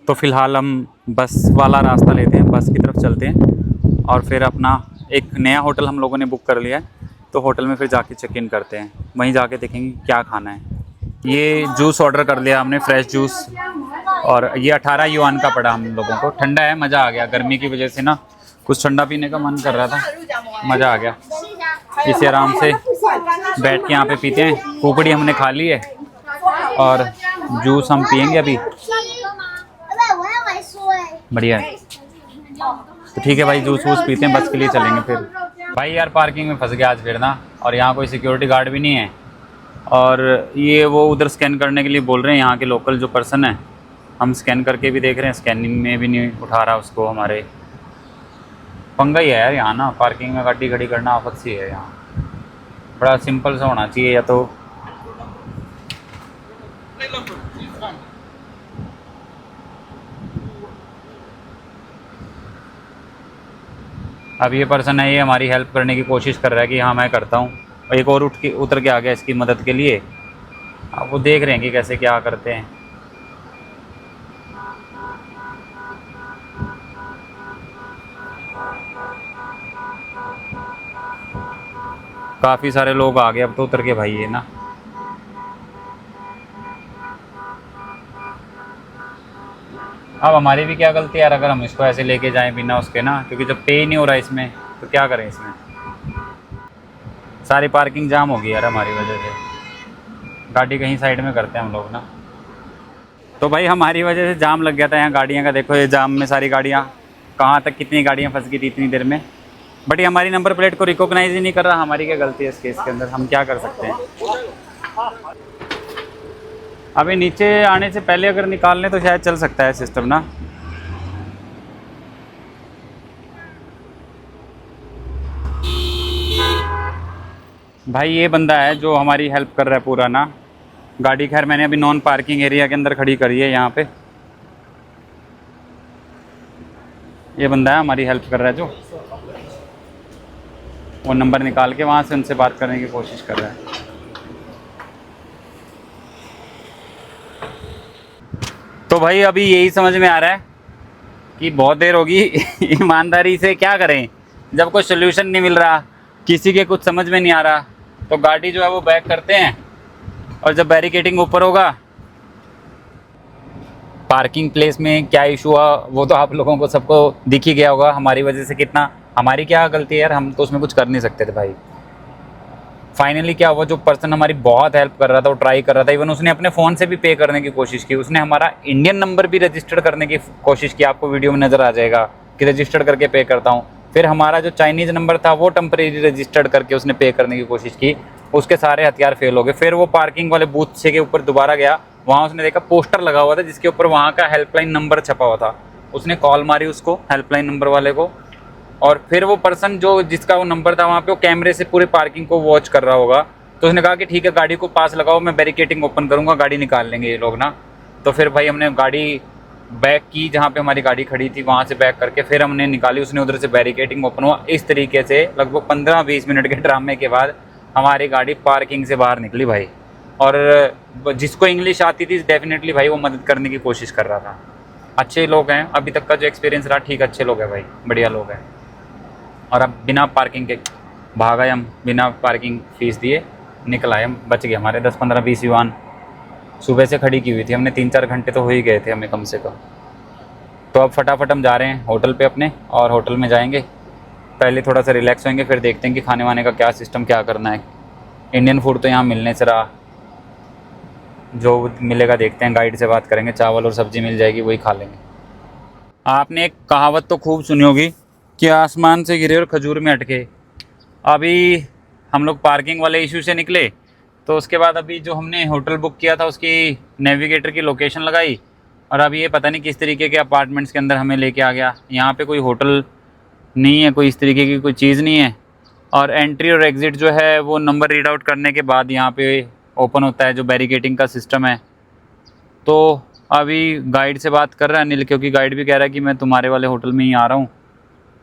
तो फ़िलहाल हम बस वाला रास्ता लेते हैं, बस की तरफ चलते हैं और फिर अपना एक नया होटल हम लोगों ने बुक कर लिया है तो होटल में फिर जाके चेक इन करते हैं, वहीं जाके देखेंगे क्या खाना है। ये जूस ऑर्डर कर लिया हमने, फ्रेश जूस, और ये 18 युआन का पड़ा हम लोगों को। ठंडा है, मज़ा आ गया, गर्मी की वजह से ना कुछ ठंडा पीने का मन कर रहा था, मज़ा आ गया। इसे आराम से बैठ के यहाँ पे पीते हैं। कुकड़ी हमने खा ली है और जूस हम पियेंगे अभी, बढ़िया है। तो ठीक है भाई, जूस वूस पीते हैं, बस के लिए चलेंगे फिर। भाई यार पार्किंग में फंस गया आज फिर ना, और यहाँ कोई सिक्योरिटी गार्ड भी नहीं है, और ये वो उधर स्कैन करने के लिए बोल रहे हैं यहाँ के लोकल जो पर्सन है। हम स्कैन करके भी देख रहे हैं, स्कैनिंग में भी नहीं उठा रहा उसको हमारे। पंगा ही है यार यहाँ ना, पार्किंग में गाड़ी खड़ी करना आफत सी है यहाँ, बड़ा सिंपल सा होना चाहिए। या तो अब ये पर्सन है, ये हमारी हेल्प करने की कोशिश कर रहा है कि हाँ मैं करता हूँ, और एक और उतर के आ गया इसकी मदद के लिए। अब वो देख रहे हैं कि कैसे क्या करते हैं। काफ़ी सारे लोग आ गए अब तो उतर के भाई, ये ना अब हमारी भी क्या गलती है यार, अगर हम इसको ऐसे लेके जाएं बिना उसके ना, क्योंकि जब पे ही नहीं हो रहा है इसमें तो क्या करें। इसमें सारी पार्किंग जाम होगी यार हमारी वजह से। गाड़ी कहीं साइड में करते हैं हम लोग ना। तो भाई हमारी वजह से जाम लग गया था यहाँ गाड़ियाँ का, देखो ये जाम में सारी गाड़ियाँ, कहाँ तक कितनी गाड़ियाँ फंस गई थी इतनी देर में। बट ये हमारी नंबर प्लेट को रिकॉग्नाइज ही नहीं कर रहा, हमारी क्या गलती है इस केस के अंदर, हम क्या कर सकते हैं। अभी नीचे आने से पहले अगर निकाल लें तो शायद चल सकता है सिस्टम ना। भाई ये बंदा है जो हमारी हेल्प कर रहा है पूरा ना। गाड़ी खैर मैंने अभी नॉन पार्किंग एरिया के अंदर खड़ी करी है यहाँ पे। ये बंदा है हमारी हेल्प कर रहा है, जो वो नंबर निकाल के वहाँ से उनसे बात करने की कोशिश कर रहा है। तो भाई अभी यही समझ में आ रहा है कि बहुत देर होगी ईमानदारी से क्या करें, जब कोई सोल्यूशन नहीं मिल रहा, किसी के कुछ समझ में नहीं आ रहा, तो गाड़ी जो है वो बैक करते हैं, और जब बैरिकेडिंग ऊपर होगा। पार्किंग प्लेस में क्या इशू हुआ वो तो आप लोगों को सबको दिख ही गया होगा, हमारी वजह से कितना, हमारी क्या गलती है यार, हम तो उसमें कुछ कर नहीं सकते थे भाई। फाइनली क्या हुआ, जो पर्सन हमारी बहुत हेल्प कर रहा था वो ट्राई कर रहा था, इवन उसने अपने फ़ोन से भी पे करने की कोशिश की, उसने हमारा इंडियन नंबर भी रजिस्टर्ड करने की कोशिश की, आपको वीडियो में नज़र आ जाएगा कि रजिस्टर्ड करके पे करता हूँ। फिर हमारा जो चाइनीज़ नंबर था वो टेम्परेरी रजिस्टर्ड करके उसने पे करने की कोशिश की, उसके सारे हथियार फेल हो गए। फिर वो पार्किंग वाले बूथ से के ऊपर दोबारा गया, वहाँ उसने देखा पोस्टर लगा हुआ था जिसके ऊपर वहाँ का हेल्पलाइन नंबर छपा हुआ था। उसने कॉल मारी उसको, हेल्पलाइन नंबर वाले को, और फिर वो पर्सन जो जिसका वो नंबर था वहाँ पे वो कैमरे से पूरे पार्किंग को वॉच कर रहा होगा, तो उसने कहा कि ठीक है गाड़ी को पास लगाओ, मैं बैरिकेडिंग ओपन करूँगा, गाड़ी निकाल लेंगे ये लोग ना। तो फिर भाई हमने गाड़ी बैक की, जहाँ पे हमारी गाड़ी खड़ी थी वहाँ से बैक करके फिर हमने निकाली, उसने उधर से बैरिकेडिंग ओपन हुआ। इस तरीके से लगभग 15-20 मिनट के ड्रामे के बाद हमारी गाड़ी पार्किंग से बाहर निकली भाई। और जिसको इंग्लिश आती थी डेफिनेटली भाई वो मदद करने की कोशिश कर रहा था। अच्छे लोग हैं, अभी तक का जो एक्सपीरियंस रहा ठीक, अच्छे लोग हैं भाई, बढ़िया लोग हैं। और अब बिना पार्किंग के भागा, हम बिना पार्किंग फ़ीस दिए निकल आए, हम बच गए। हमारे 10-15-20 युआन सुबह से खड़ी की हुई थी हमने, 3-4 घंटे तो हो ही गए थे हमें कम से कम। तो अब फटाफट हम जा रहे हैं होटल पे अपने, और होटल में जाएंगे, पहले थोड़ा सा रिलैक्स होंगे, फिर देखते हैं कि खाने वाने का क्या सिस्टम क्या करना है। इंडियन फूड तो यहाँ मिलने से रहा, जो मिलेगा देखते हैं, गाइड से बात करेंगे, चावल और सब्ज़ी मिल जाएगी वही खा लेंगे। आपने एक कहावत तो खूब सुनी होगी कि आसमान से गिरे और खजूर में अटके। अभी हम लोग पार्किंग वाले इशू से निकले, तो उसके बाद अभी जो हमने होटल बुक किया था उसकी नेविगेटर की लोकेशन लगाई, और अभी ये पता नहीं किस तरीके के अपार्टमेंट्स के अंदर हमें लेके आ गया। यहाँ पे कोई होटल नहीं है, कोई इस तरीके की कोई चीज़ नहीं है, और एंट्री और एग्ज़िट जो है वो नंबर रीड आउट करने के बाद यहाँ पे ओपन होता है, जो बैरिकेडिंग का सिस्टम है। तो अभी गाइड से बात कर रहा है अनिल, क्योंकि गाइड भी कह रहा है कि मैं तुम्हारे वाले होटल में ही आ रहा हूँ,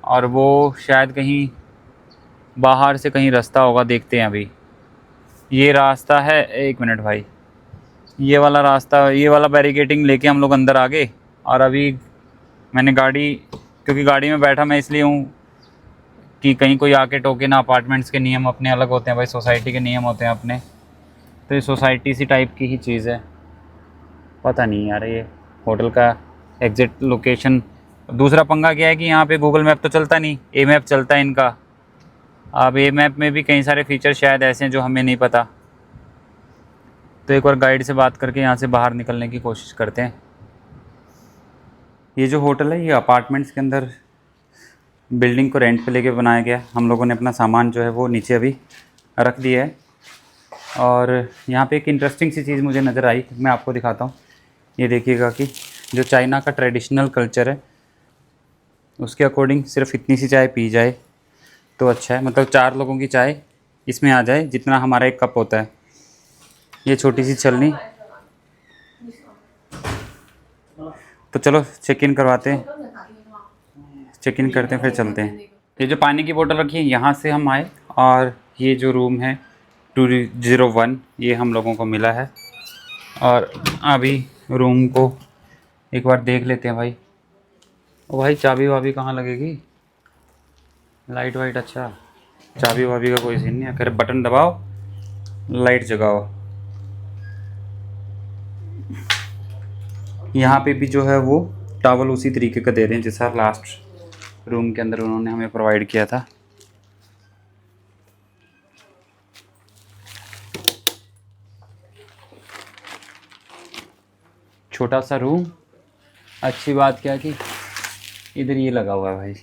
और वो शायद कहीं बाहर से कहीं रास्ता होगा, देखते हैं। अभी ये रास्ता है, 1 मिनट भाई, ये वाला रास्ता, ये वाला बैरिकेडिंग लेके हम लोग अंदर आ गए। और अभी मैंने गाड़ी, क्योंकि गाड़ी में बैठा मैं इसलिए हूँ कि कहीं कोई आके टोके ना। अपार्टमेंट्स के नियम अपने अलग होते हैं भाई, सोसाइटी के नियम होते हैं अपने। तो ये सोसाइटी सी टाइप की ही चीज़ है। पता नहीं यार ये होटल का एग्जैक्ट लोकेशन। दूसरा पंगा क्या है कि यहाँ पे गूगल मैप तो चलता नहीं, ए मैप चलता है इनका। अब ए मैप में भी कई सारे फीचर शायद ऐसे हैं जो हमें नहीं पता। तो एक बार गाइड से बात करके यहाँ से बाहर निकलने की कोशिश करते हैं। ये जो होटल है ये अपार्टमेंट्स के अंदर बिल्डिंग को रेंट पे लेके बनाया गया है। हम लोगों ने अपना सामान जो है वो नीचे अभी रख दिया है। और यहाँ पे एक इंटरेस्टिंग सी चीज़ मुझे नज़र आई, मैं आपको दिखाता हूँ। ये देखिएगा कि जो चाइना का ट्रेडिशनल कल्चर है उसके अकॉर्डिंग सिर्फ इतनी सी चाय पी जाए तो अच्छा है। मतलब 4 लोगों की चाय इसमें आ जाए जितना हमारा एक कप होता है। ये छोटी सी छलनी। तो चलो चेक इन करवाते हैं, चेक इन करते हैं फिर चलते हैं। ये जो पानी की बोतल रखी है यहाँ से हम आए और ये जो रूम है 201 ये हम लोगों को मिला है। और अभी रूम को एक बार देख लेते हैं भाई। ओ भाई चाबी वाबी कहाँ लगेगी? लाइट वाइट, अच्छा चाबी वाबी का कोई सीन नहीं है। अगर बटन दबाओ लाइट जगाओ। यहाँ पे भी जो है वो टॉवल उसी तरीके का दे रहे हैं जैसा लास्ट रूम के अंदर उन्होंने हमें प्रोवाइड किया था। छोटा सा रूम। अच्छी बात क्या कि इधर ये लगा हुआ है भाई,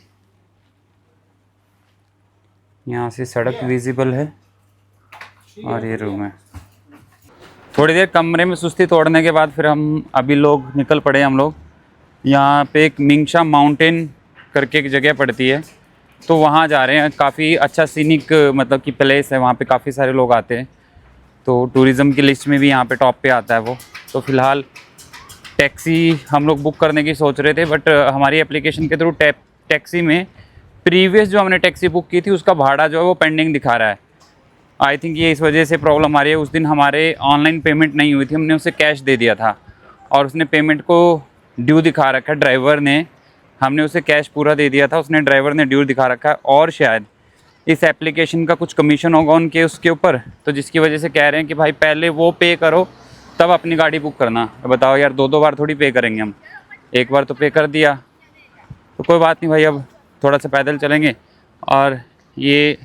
यहाँ से सड़क विजिबल है और ये रूम है। थोड़ी देर कमरे में सुस्ती तोड़ने के बाद फिर हम अभी लोग निकल पड़े। हम लोग यहाँ पे एक मिंगशा माउंटेन करके एक जगह पड़ती है तो वहाँ जा रहे हैं। काफ़ी अच्छा सीनिक मतलब कि प्लेस है, वहाँ पे काफ़ी सारे लोग आते हैं। तो टूरिज़्म की लिस्ट में भी यहाँ पे टॉप पे आता है वो। तो फ़िलहाल टैक्सी हम लोग बुक करने की सोच रहे थे, बट हमारी एप्लीकेशन के थ्रू टैक्सी में प्रीवियस जो हमने टैक्सी बुक की थी उसका भाड़ा जो है वो पेंडिंग दिखा रहा है। आई थिंक ये इस वजह से प्रॉब्लम आ रही है। उस दिन हमारे ऑनलाइन पेमेंट नहीं हुई थी, हमने उसे कैश दे दिया था और उसने पेमेंट को ड्यू दिखा रखा है ड्राइवर ने। हमने उसे कैश पूरा दे दिया था, उसने ड्राइवर ने ड्यू दिखा रखा है। और शायद इस एप्लीकेशन का कुछ कमीशन होगा उनके उसके ऊपर, तो जिसकी वजह से कह रहे हैं कि भाई पहले वो पे करो तब अपनी गाड़ी बुक करना। बताओ यार, 2 बार थोड़ी पे करेंगे हम, एक बार तो पे कर दिया। तो कोई बात नहीं भाई, अब थोड़ा सा पैदल चलेंगे और ये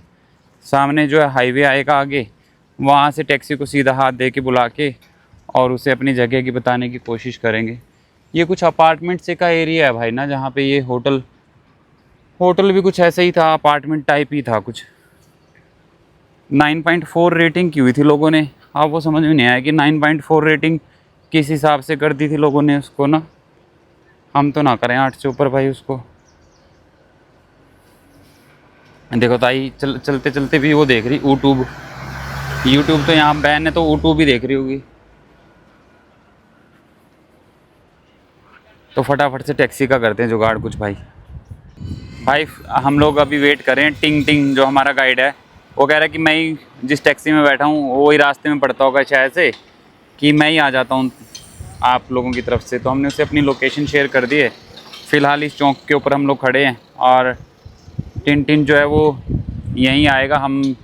सामने जो है हाईवे आएगा आगे, वहाँ से टैक्सी को सीधा हाथ दे के बुला के और उसे अपनी जगह की बताने की कोशिश करेंगे। ये कुछ अपार्टमेंट से का एरिया है भाई ना, जहाँ पे ये होटल भी कुछ ऐसा ही था, अपार्टमेंट टाइप ही था कुछ। 9.4 रेटिंग की हुई थी लोगों ने। अब वो समझ में नहीं आया कि 9.4 रेटिंग किस हिसाब से कर दी थी लोगों ने उसको ना। हम तो ना करें 8 से ऊपर भाई उसको। देखो ताई चलते चलते भी वो देख रही यूट्यूब तो यहाँ बैन है तो यूट्यूब भी देख रही होगी। तो फटाफट से टैक्सी का करते हैं जुगाड़ कुछ भाई। हम लोग अभी वेट करें। टिंग टिंग जो हमारा गाइड है वो कह रहा है कि मैं ही जिस टैक्सी में बैठा हूँ वो ही रास्ते में पड़ता होगा शायद से, कि मैं ही आ जाता हूँ आप लोगों की तरफ से। तो हमने उसे अपनी लोकेशन शेयर कर दी है। फ़िलहाल इस चौक के ऊपर हम लोग खड़े हैं और टिन जो है वो यहीं आएगा, हम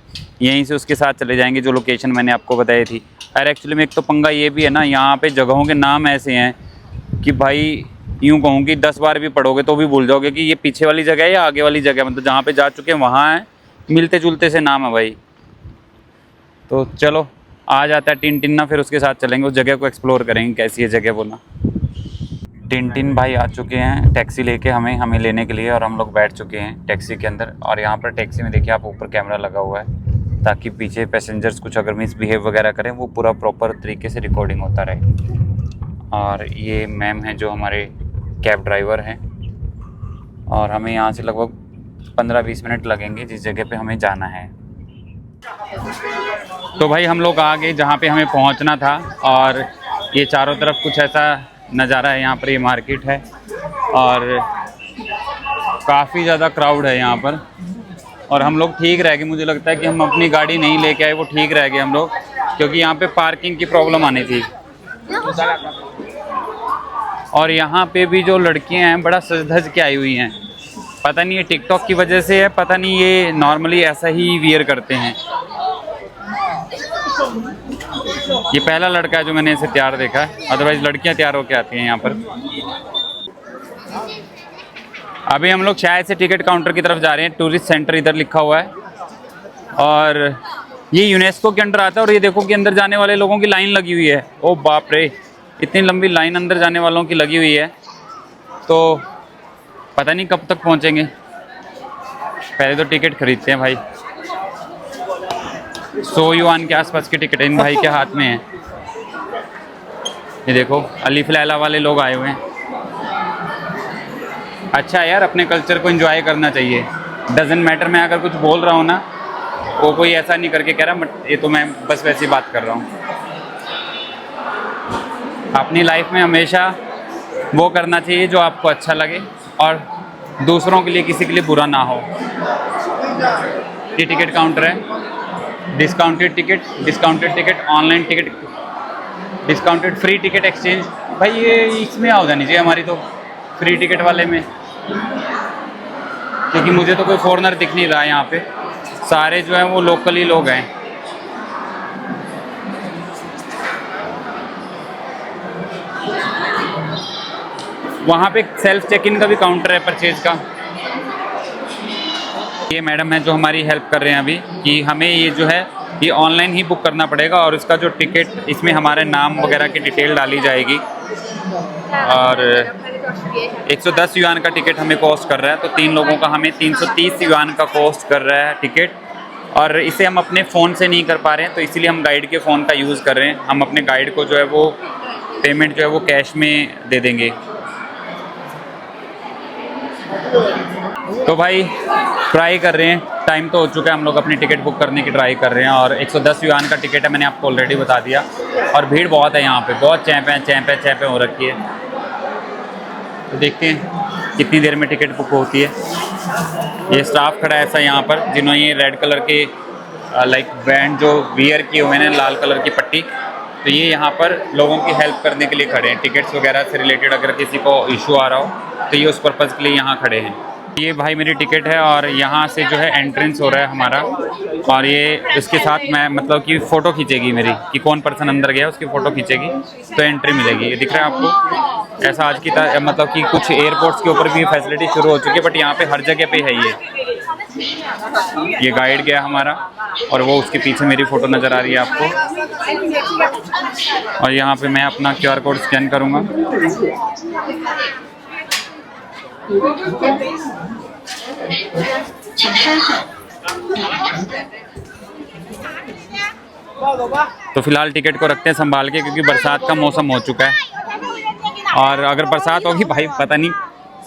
यहीं से उसके साथ चले जाएंगे जो लोकेशन मैंने आपको बताई थी। और एक्चुअली में एक तो पंगा ये भी है ना, यहाँ पे जगहों के नाम ऐसे हैं कि भाई यूँ कहूँ कि 10 बार भी पढ़ोगे तो भी भूल जाओगे कि ये पीछे वाली जगह है या आगे वाली जगह। मतलब जहाँ पे जा चुके हैं वहाँ है, मिलते जुलते से नाम है भाई। तो चलो आ जाता है टिन ना, फिर उसके साथ चलेंगे, उस जगह को एक्सप्लोर करेंगे कैसी है जगह वो ना। टिन भाई आ चुके हैं टैक्सी लेके हमें लेने के लिए, और हम लोग बैठ चुके हैं टैक्सी के अंदर। और यहाँ पर टैक्सी में देखिए आप ऊपर कैमरा लगा हुआ है ताकि पीछे पैसेंजर्स कुछ अगर मिसबिहेव वगैरह करें वो पूरा प्रॉपर तरीके से रिकॉर्डिंग होता रहे। और ये मैम हैं जो हमारे कैब ड्राइवर हैं, और हमें यहाँ से लगभग 15-20 मिनट लगेंगे जिस जगह पे हमें जाना है। तो भाई हम लोग आ गए जहाँ पे हमें पहुँचना था, और ये चारों तरफ कुछ ऐसा नज़ारा है। यहाँ पर ये मार्केट है और काफ़ी ज़्यादा क्राउड है यहाँ पर। और हम लोग ठीक रह गए, मुझे लगता है कि हम अपनी गाड़ी नहीं लेके आए, वो ठीक रह गए हम लोग, क्योंकि यहाँ पे पार्किंग की प्रॉब्लम आनी थी। और यहाँ पे भी जो लड़कियाँ हैं बड़ा सज धज के आई हुई हैं, पता नहीं ये टिकटॉक की वजह से है, पता नहीं ये नॉर्मली ऐसा ही वियर करते हैं। ये पहला लड़का है जो मैंने इसे तैयार देखा है, अदरवाइज लड़कियां तैयार होके आती हैं यहाँ पर। अभी हम लोग शायद से टिकट काउंटर की तरफ जा रहे हैं। टूरिस्ट सेंटर इधर लिखा हुआ है और ये यूनेस्को के अंडर आता है। और ये देखो कि अंदर जाने वाले लोगों की लाइन लगी हुई है। ओ बाप रे, इतनी लंबी लाइन अंदर जाने वालों की लगी हुई है, तो पता नहीं कब तक पहुँचेंगे। पहले तो टिकट खरीदते हैं भाई। 100 युआन के आसपास की टिकट इन भाई के हाथ में है। ये देखो अलीफ लैला वाले लोग आए हुए हैं। अच्छा यार, अपने कल्चर को एंजॉय करना चाहिए। डजेंट मैटर मैं अगर कुछ बोल रहा हूँ ना, वो कोई ऐसा नहीं करके कह रहा ये तो मैं बस वैसी बात कर रहा हूँ। अपनी लाइफ में हमेशा वो करना चाहिए जो आपको अच्छा लगे और दूसरों के लिए, किसी के लिए बुरा ना हो। ये टिकट काउंटर है। Discounted ticket, online ticket, discounted free ticket exchange. भाई ये इसमें आ जानी चाहिए हमारी तो, फ्री टिकट वाले में, क्योंकि मुझे तो कोई फॉरेनर दिख नहीं रहा है यहाँ पे। सारे जो हैं वो लोकल ही लोग हैं। वहाँ पे सेल्फ चेक इन का भी काउंटर है परचेज का। ये मैडम है जो हमारी हेल्प कर रहे हैं अभी, कि हमें ये जो है ये ऑनलाइन ही बुक करना पड़ेगा और इसका जो टिकट, इसमें हमारे नाम वगैरह की डिटेल डाली जाएगी। और 110 युआन का टिकट हमें कॉस्ट कर रहा है, तो 3 लोगों का हमें 330 युआन का कॉस्ट कर रहा है टिकट। और इसे हम अपने फ़ोन से नहीं कर पा रहे हैं, तो इसीलिए हम गाइड के फ़ोन का यूज़ कर रहे हैं। हम अपने गाइड को जो है वो पेमेंट जो है वो कैश में दे देंगे। तो भाई ट्राई कर रहे हैं, टाइम तो हो चुका है, हम लोग अपनी टिकट बुक करने की ट्राई कर रहे हैं। और 110 युआन का टिकट है, मैंने आपको ऑलरेडी बता दिया। और भीड़ बहुत है यहाँ पे, बहुत चैंपे हो रखी है। तो देखते हैं कितनी देर में टिकट बुक होती है। ये स्टाफ खड़ा है ऐसा यहाँ पर, जिन्होंने ये रेड कलर के लाइक बैंड जो वियर किए हुए हैं, लाल कलर की पट्टी, तो ये यहाँ पर लोगों की हेल्प करने के लिए खड़े हैं। टिकट्स वगैरह से रिलेटेड अगर किसी को इशू आ रहा हो तो ये उस पर्पज़ के लिए यहाँ खड़े हैं। ये भाई मेरी टिकट है और यहाँ से जो है एंट्रेंस हो रहा है हमारा। और ये इसके साथ मैं मतलब कि फ़ोटो खींचेगी मेरी, कि कौन पर्सन अंदर गया उसकी फ़ोटो खींचेगी तो एंट्री मिलेगी। ये दिख रहा है आपको। ऐसा आज की मतलब कि कुछ एयरपोर्ट्स के ऊपर भी फैसिलिटी शुरू हो चुकी है, बट यहाँ पे हर जगह पे है ये गाइड गया हमारा और वो उसके पीछे मेरी फ़ोटो नज़र आ रही है आपको। और यहाँ पे मैं अपना QR कोड स्कैन करूँगा। तो फिलहाल टिकट को रखते हैं संभाल के, क्योंकि बरसात का मौसम हो चुका है। और अगर बरसात होगी भाई पता नहीं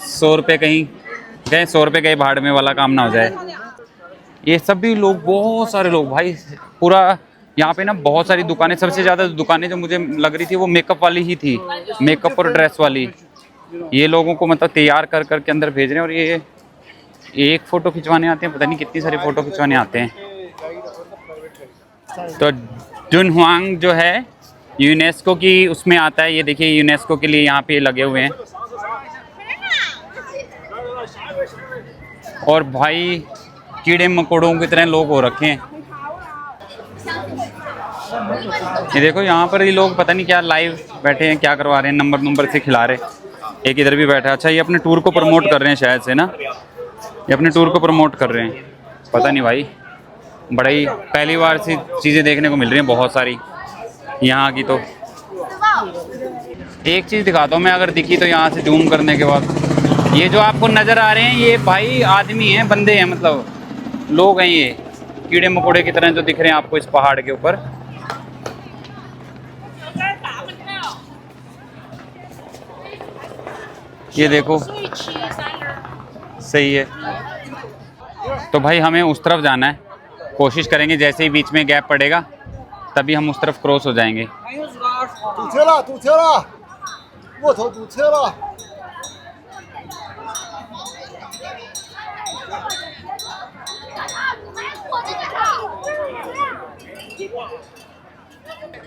100 रुपये कहीं गए, 100 रुपये गए भाड़ में वाला काम ना हो जाए। ये सभी लोग, बहुत सारे लोग भाई, पूरा यहाँ पे ना बहुत सारी दुकानें। सबसे ज़्यादा दुकानें जो मुझे लग रही थी वो मेकअप वाली ही थी, मेकअप और ड्रेस वाली। ये लोगों को मतलब तैयार कर कर के अंदर भेज रहे हैं। और ये एक फ़ोटो खिंचवाने आते हैं, पता नहीं कितनी सारी फ़ोटो खिंचवाने आते हैं। तो डुनहुआंग जो है यूनेस्को की उसमें आता है। ये देखिए यूनेस्को के लिए यहाँ पे लगे हुए हैं। और भाई कीड़े मकोड़ों की तरह लोग हो रखे हैं। ये देखो यहाँ पर ये लोग पता नहीं क्या लाइव बैठे हैं, क्या करवा रहे हैं, नंबर से खिला रहे। एक इधर भी बैठा है। अच्छा, ये अपने टूर को प्रमोट कर रहे हैं शायद से ना, ये अपने टूर को प्रमोट कर रहे हैं, पता नहीं भाई। बड़ा ही पहली बार सी चीज़ें देखने को मिल रही हैं बहुत सारी यहाँ की। तो एक चीज़ दिखाता हूँ मैं, अगर दिखी तो यहाँ से जूम करने के बाद। ये जो आपको नज़र आ रहे हैं ये भाई आदमी हैं, बंदे हैं, मतलब लोग हैं। ये कीड़े मकोड़े की तरह जो दिख रहे हैं आपको इस पहाड़ के ऊपर। ये देखो, सही है। तो भाई हमें उस तरफ जाना है, कोशिश करेंगे जैसे ही बीच में गैप पड़ेगा तभी हम उस तरफ क्रॉस हो जाएंगे।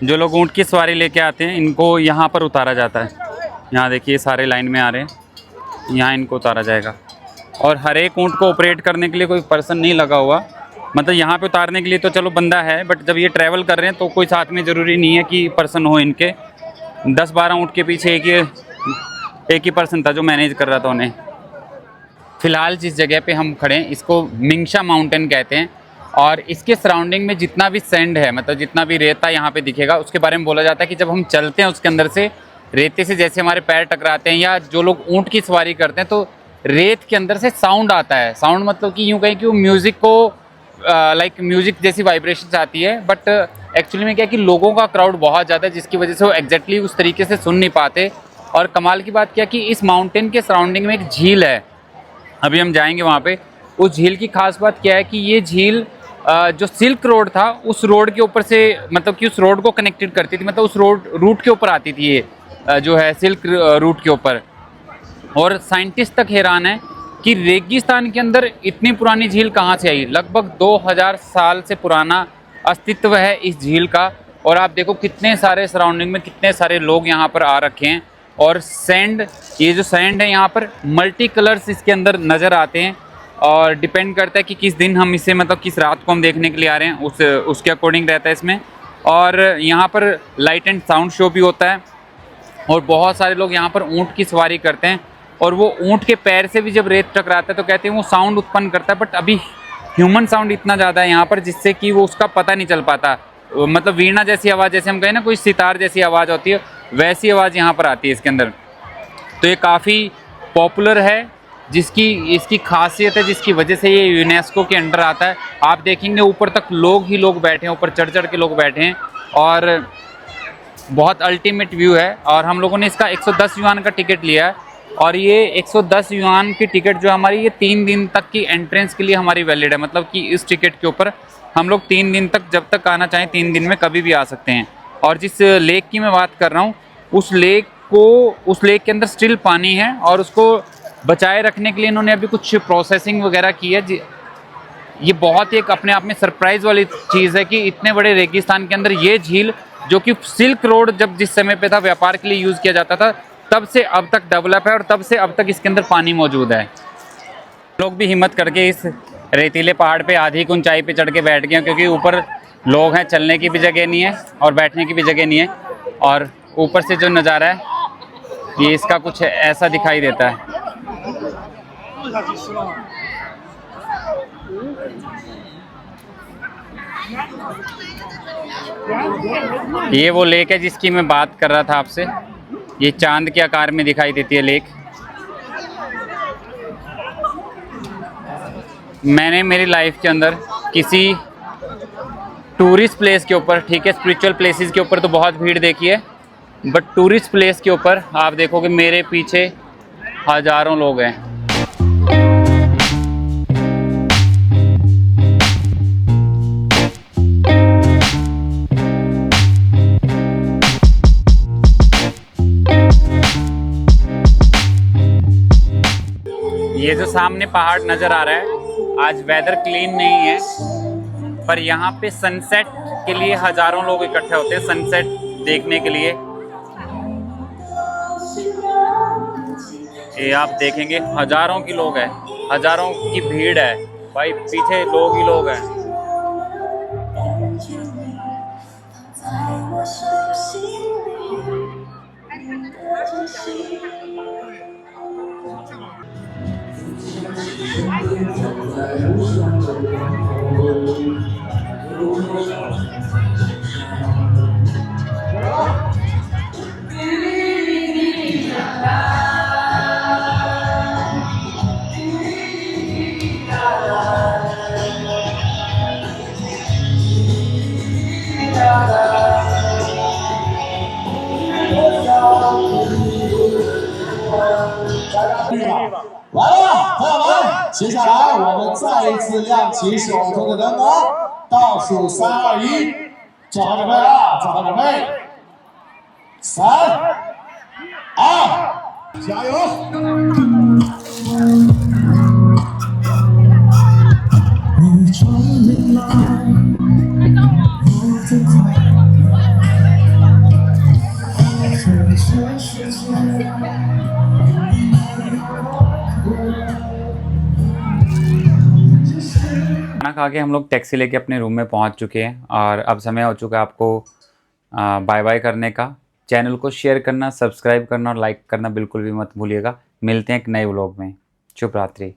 जो लोग ऊँट की सवारी लेके आते हैं इनको यहाँ पर उतारा जाता है। यहाँ देखिए सारे लाइन में आ रहे हैं, यहाँ इनको उतारा जाएगा। और हर एक ऊँट को ऑपरेट करने के लिए कोई पर्सन नहीं लगा हुआ। मतलब यहाँ पे उतारने के लिए तो चलो बंदा है, बट जब ये ट्रैवल कर रहे हैं तो कोई साथ में ज़रूरी नहीं है कि पर्सन हो इनके। 10-12 ऊँट के पीछे एक ही पर्सन था जो मैनेज कर रहा था उन्हें। फ़िलहाल जिस जगह पे हम खड़े हैं इसको मिंगशा माउंटेन कहते हैं, और इसके सराउंडिंग में जितना भी सैंड है, मतलब जितना भी रेता यहाँ पे दिखेगा, उसके बारे में बोला जाता है कि जब हम चलते हैं उसके अंदर से रेते से जैसे हमारे पैर टकराते हैं, या जो लोग ऊँट की सवारी करते हैं तो रेत के अंदर से साउंड आता है। साउंड मतलब कि यूँ कहें कि वो म्यूज़िक को लाइक म्यूज़िक जैसी वाइब्रेशंस आती है, बट एक्चुअली में क्या है कि लोगों का क्राउड बहुत ज़्यादा है, जिसकी वजह से वो एग्जैक्टली उस तरीके से सुन नहीं पाते। और कमाल की बात क्या कि इस माउंटेन के सराउंडिंग में एक झील है, अभी हम जाएंगे वहाँ पे। उस झील की खास बात क्या है कि ये झील जो सिल्क रोड था उस रोड के ऊपर से, मतलब कि उस रोड को कनेक्टेड करती थी, मतलब उस रूट के ऊपर आती थी ये जो है सिल्क रूट के ऊपर। और साइंटिस्ट तक हैरान है कि रेगिस्तान के अंदर इतनी पुरानी झील कहाँ से आई। लगभग 2000 साल से पुराना अस्तित्व है इस झील का। और आप देखो कितने सारे सराउंडिंग में कितने सारे लोग यहाँ पर आ रखे हैं। और सैंड, ये जो सैंड है यहाँ पर मल्टी कलर्स इसके अंदर नज़र आते हैं, और डिपेंड करता है कि किस दिन हम इसे, मतलब किस रात को हम देखने के लिए आ रहे हैं, उसके अकॉर्डिंग रहता है इसमें। और यहाँ पर लाइट एंड साउंड शो भी होता है, और बहुत सारे लोग यहाँ पर ऊँट की सवारी करते हैं। और वो ऊँट के पैर से भी जब रेत टकराता है तो कहते हैं वो साउंड उत्पन्न करता है, बट अभी ह्यूमन साउंड इतना ज़्यादा है यहाँ पर जिससे कि वो उसका पता नहीं चल पाता। मतलब वीणा जैसी आवाज़, जैसे हम कहें ना कोई सितार जैसी आवाज़ होती है, वैसी आवाज़ यहाँ पर आती है इसके अंदर। तो ये काफ़ी पॉपुलर है, जिसकी इसकी खासियत है, जिसकी वजह से ये यूनेस्को के अंडर आता है। आप देखेंगे ऊपर तक लोग ही लोग बैठे हैं, ऊपर चढ़ चढ़ के लोग बैठे हैं, और बहुत अल्टीमेट व्यू है। और हम लोगों ने इसका 110 युआन का टिकट लिया है, और ये 110 युआन की टिकट जो हमारी, ये 3 दिन तक की एंट्रेंस के लिए हमारी वैलिड है। मतलब कि इस टिकट के ऊपर हम लोग 3 दिन तक, जब तक आना चाहें 3 दिन में कभी भी आ सकते हैं। और जिस लेक की मैं बात कर रहा हूँ, उस लेक के अंदर स्टिल पानी है, और उसको बचाए रखने के लिए इन्होंने अभी कुछ प्रोसेसिंग वगैरह की है। ये बहुत ही एक अपने आप में सरप्राइज़ वाली चीज़ है कि इतने बड़े रेगिस्तान के अंदर ये झील, जो कि सिल्क रोड जब जिस समय पे था व्यापार के लिए यूज़ किया जाता था, तब से अब तक डेवलप है, और तब से अब तक इसके अंदर पानी मौजूद है। लोग भी हिम्मत करके इस रेतीले पहाड़ पे आधी की ऊंचाई पे चढ़ के बैठ गए, क्योंकि ऊपर लोग हैं, चलने की भी जगह नहीं है और बैठने की भी जगह नहीं है। और ऊपर से जो नज़ारा है ये इसका कुछ ऐसा दिखाई देता है। ये वो लेक है जिसकी मैं बात कर रहा था आपसे। ये चांद के आकार में दिखाई देती है लेक। मैंने मेरी लाइफ के अंदर किसी टूरिस्ट प्लेस के ऊपर, ठीक है, स्पिरिचुअल प्लेसेस के ऊपर तो बहुत भीड़ देखी है, बट टूरिस्ट प्लेस के ऊपर आप देखोगे मेरे पीछे हज़ारों लोग हैं। ये जो सामने पहाड़ नज़र आ रहा है, आज वेदर क्लीन नहीं है, पर यहाँ पे सनसेट के लिए हज़ारों लोग इकट्ठे होते हैं सनसेट देखने के लिए। ये आप देखेंगे हज़ारों की लोग हैं, हज़ारों की भीड़ है भाई, पीछे लोग ही लोग हैं।来了，朋友们，接下来我们再一次亮起手中的灯光，倒数3、2、1，做好准备了，做好准备，3、2，加油！ खाना खा के हम लोग टैक्सी लेके अपने रूम में पहुंच चुके हैं और अब समय हो चुका है आपको बाय बाय करने का। चैनल को शेयर करना, सब्सक्राइब करना और लाइक करना बिल्कुल भी मत भूलिएगा। मिलते हैं एक नए व्लॉग में। शुभ रात्रि।